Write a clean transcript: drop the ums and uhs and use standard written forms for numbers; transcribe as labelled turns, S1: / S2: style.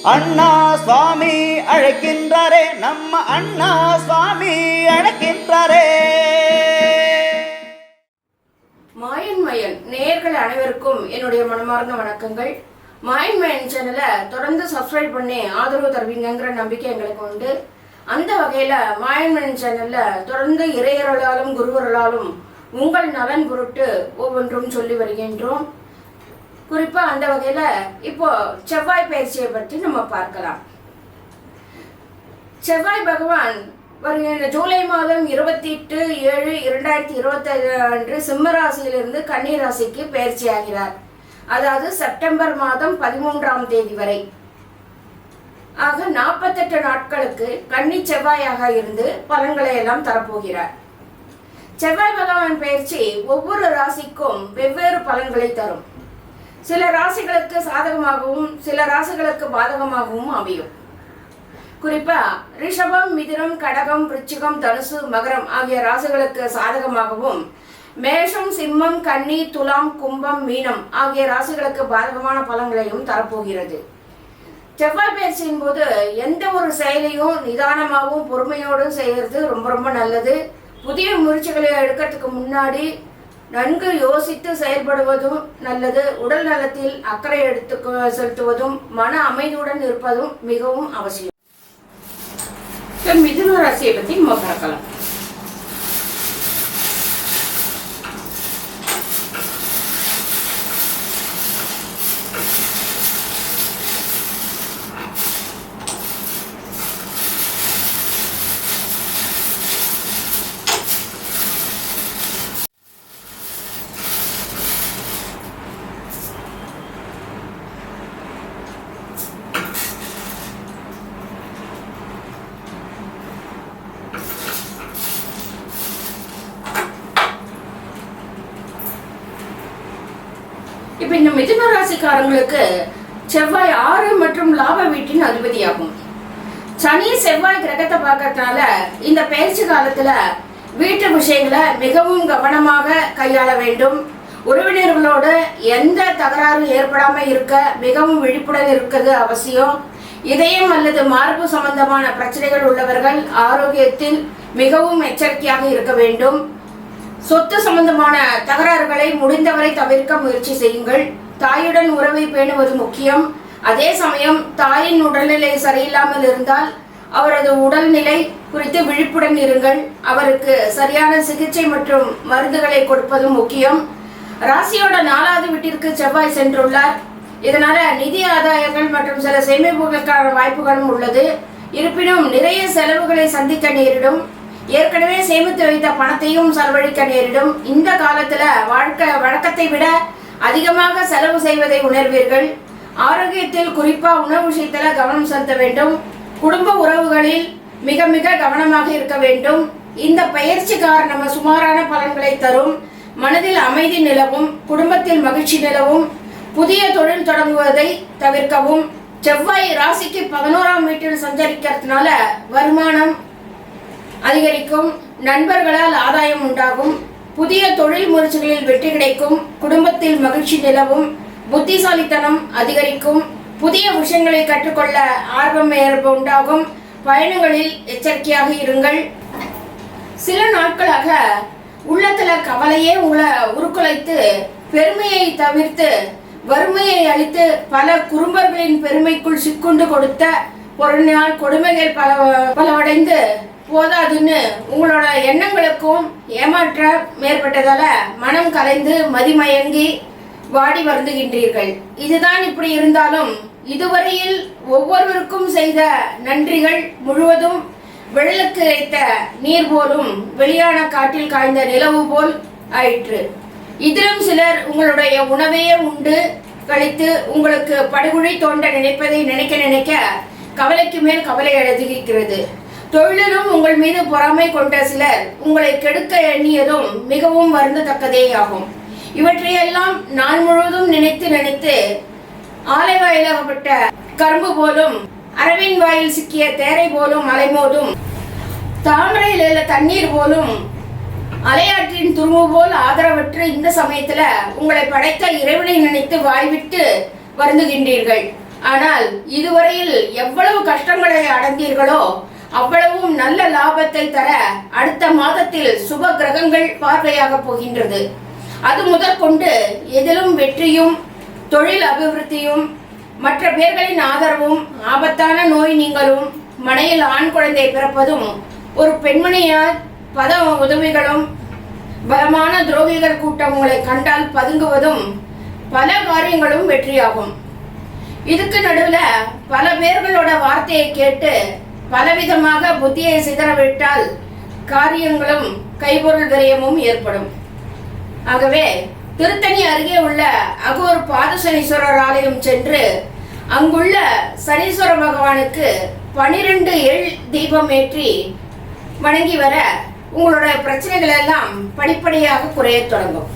S1: அண்ணா சுவாமி அழைக்கின்றாரே, நம்ம அண்ணா சுவாமி அழைக்கின்றாரே.
S2: மாயன் மயன் நேயர்கள் அனைவருக்கும் என்னுடைய மனமார்ந்த வணக்கங்கள். மாயன் மயன் சேனலை தொடர்ந்து சப்ஸ்கிரைப் பண்ணி ஆதரவு தருவீங்கிற நம்பிக்கை எங்களுக்கு உண்டு. அந்த வகையில மாயன் மயன் சேனல்ல தொடர்ந்து இறையருளாலும் குருவருளாலும் உங்கள் நலன் பொருட்டு ஒவ்வொன்றும் சொல்லி வருகின்றோம். குறிப்பா அந்த வகையில இப்போ செவ்வாய் பயிற்சியை பற்றி நம்ம பார்க்கலாம். செவ்வாய் பகவான் வருகின்ற ஜூலை மாதம் 28/7/2025 அன்று சிம்ம ராசியிலிருந்து கன்னி ராசிக்கு பயிற்சி ஆகிறார். அதாவது செப்டம்பர் மாதம் 13ஆம் தேதி வரை. ஆக 48 நாட்களுக்கு கன்னி செவ்வாயாக இருந்து பலன்களை எல்லாம் தரப்போகிறார். செவ்வாய் பகவான் பயிற்சி ஒவ்வொரு ராசிக்கும் வெவ்வேறு பலன்களை தரும். சில ராசிகளுக்கு சாதகமாகவும் சில ராசிகளுக்கு பாதகமாகவும் அமையும். குறிப்பா ரிஷபம், மிதுனம், கடகம், விருச்சிகம், தனுசு, மகரம் ஆகிய ராசிகளுக்கு சாதகமாகவும், மேஷம், சிம்மம், கன்னி, துலாம், கும்பம், மீனம் ஆகிய ராசிகளுக்கு பாதகமான பலன்களையும் தரப்போகிறது. செவ்வாய் பயிற்சியின் போது எந்த ஒரு செயலையும் நிதானமாகவும் பொறுமையோடும் செய்யறது ரொம்ப ரொம்ப நல்லது. புதிய முயற்சிகளை எடுக்கிறதுக்கு முன்னாடி நன்கு யோசித்து செயல்படுவதும் நல்லது. உடல் நலத்தில் அக்கறை செலுத்துவதும் மன அமைதியுடன் இருப்பதும் மிகவும் அவசியம். மிதுன ராசியை பத்தி நம்ம பார்க்கலாம். இப்ப இந்த மிதுன ராசிக்காரங்களுக்கு செவ்வாய் 6 மற்றும் லாப வீட்டின் அதிபதியாகும். சனி செவ்வாய் கிரகத்தை பார்க்கறதுனால இந்த பயிற்சி காலத்துல வீட்டு விஷயங்களை மிகவும் கவனமாக கையாள வேண்டும். உறவினர்களோட எந்த தகராறும் ஏற்படாம இருக்க மிகவும் விழிப்புடன் இருக்கிறது அவசியம். இதயம் அல்லது மார்பு சம்பந்தமான பிரச்சனைகள் உள்ளவர்கள் ஆரோக்கியத்தில் மிகவும் எச்சரிக்கையாக இருக்க வேண்டும். சொத்து சம்பந்தமான தகராறுகளை முடிந்தவரை தவிர்க்க முயற்சி செய்யுங்கள். தாயுடன் உறவை பேணுவது முக்கியம். அதே சமயம் தாயின் உடல்நிலை சரியில்லாமல் இருந்தால் அவரது உடல்நிலை குறித்து விழிப்புடன் இருங்கள். அவருக்கு சரியான சிகிச்சை மற்றும் மருந்துகளை கொடுப்பதும் முக்கியம். ராசியோட 4வது வீட்டிற்கு செவ்வாய் சென்றுள்ளார். இதனால நிதி ஆதாயங்கள் மற்றும் சில சேமிப்புகளுக்கான வாய்ப்புகளும் உள்ளது. இருப்பினும் நிறைய செலவுகளை சந்திக்க நேரிடும். ஏற்கனவே சேமித்து வைத்த பணத்தையும் செலவழிக்க நேரிடும். இந்த காலத்துல வழக்கத்தை விட அதிகமாக செலவு செய்வதை உணர்வீர்கள். ஆரோக்கியத்தில் குறிப்பா உணவு விஷயத்துல கவனம் செலுத்த வேண்டும். குடும்ப உறவுகளில் மிக மிக கவனமாக இருக்க வேண்டும். இந்த பயிற்சி காரணம் சுமாரான பலன்களை தரும். மனதில் அமைதி நிலவும், குடும்பத்தில் மகிழ்ச்சி நிலவும். புதிய தொழில் தொடங்குவதை தவிர்க்கவும். செவ்வாய் ராசிக்கு 11ஆம் வீட்டில் சஞ்சரிக்கிறதுனால வருமானம் அதிகரிக்கும். நண்பர்களால் ஆதாயம் உண்டாகும். புதிய தொழில் முயற்சிகளில் வெற்றி கிடைக்கும். குடும்பத்தில் மகிழ்ச்சி நிலவும். புத்திசாலித்தனம் அதிகரிக்கும். புதிய விஷயங்களை கற்றுக்கொள்ள ஆர்வம் உண்டாகும். பயணங்களில் எச்சரிக்கையாக இருங்கள். சில நாட்களாக உள்ளத்துல கவலையே உருக்குலைத்து பெருமையை தவிர்த்து வறுமையை அளித்து பல குறும்பர்களின் பெருமைக்குள் சிக்குண்டு கொடுத்த ஒரு நாள் கொடுமைகள் பலவடைந்து போதாதுன்னு உங்களோட எண்ணங்களுக்கும் ஏமாற்ற மேற்பட்டதால மனம் கலைந்து மதிமயங்கி வாடி வருந்துகின்றீர்கள். இதுதான் இப்படி இருந்தாலும் இதுவரையில் ஒவ்வொருவருக்கும் செய்த நன்றிகள் முழுவதும் வெள்ளலுக்கு வைத்த நீர் போலும் வெளியான காட்டில் காய்ந்த நிலவு போல் ஆயிற்று. இதிலும் சிலர் உங்களுடைய உணவையே உண்டு கழித்து உங்களுக்கு படுகொழி தோண்ட நினைப்பதை நினைக்க கவலைக்கு மேல் கவலை அதிகரிக்கிறது. தொழிலும் உங்கள் மீது பொறாமை கொண்ட சிலர் உங்களை கெடுக்க எண்ணியதும் மிகவும் வருந்தத்தக்கதேயாகும். இவற்றையெல்லாம் நாள் முழுவதும் நினைத்து ஆலைவாயிலாகப்பட்ட கரும்பு போலும் அரவின் வாயில் சிக்கிய தேரை போலும் அலைமோதும் தாமரையில் உள்ள தண்ணீர் போலும் அலையாற்றின் துரும்பு போல் ஆதரவற்று இந்த சமயத்துல உங்களை படைத்த இறைவனை நினைத்து வாய்விட்டு வருந்துகின்றீர்கள். ஆனால் இதுவரையில் எவ்வளவு கஷ்டங்களை அடைந்தீர்களோ அவ்வளவும் நல்ல லாபத்தை தர அடுத்த மாதத்தில் சுப கிரகங்கள் பார்வையாக போகின்றது. அது முதற்கொண்டு எதிலும் வெற்றியும் தொழில் அபிவிருத்தியும் மற்ற பேர்களின் ஆதரவும் ஆபத்தான நோய் நீங்களும் மனையில் ஆண் குழந்தை பிறப்பதும் ஒரு பெண்மணியால் பத உதவிகளும் பலமான துரோகிகள் கூட்டம் உங்களை கண்டால் பதுங்குவதும் பல காரியங்களும் வெற்றியாகும். இதுக்கு நடுவில் பல பேர்களோட வார்த்தையை கேட்டு பலவிதமாக புத்தியை சிதறவிட்டால் காரியங்களும் கைபொருள் விரயமும் ஏற்படும். ஆகவே திருத்தணி அருகே உள்ள அகோர் பாதசனீஸ்வரர் ஆலயம் சென்று அங்குள்ள சனீஸ்வர பகவானுக்கு 12 எள் தீபம் ஏற்றி வணங்கி வர உங்களுடைய பிரச்சனைகள் எல்லாம் படிப்படியாக குறையத் தொடங்கும்.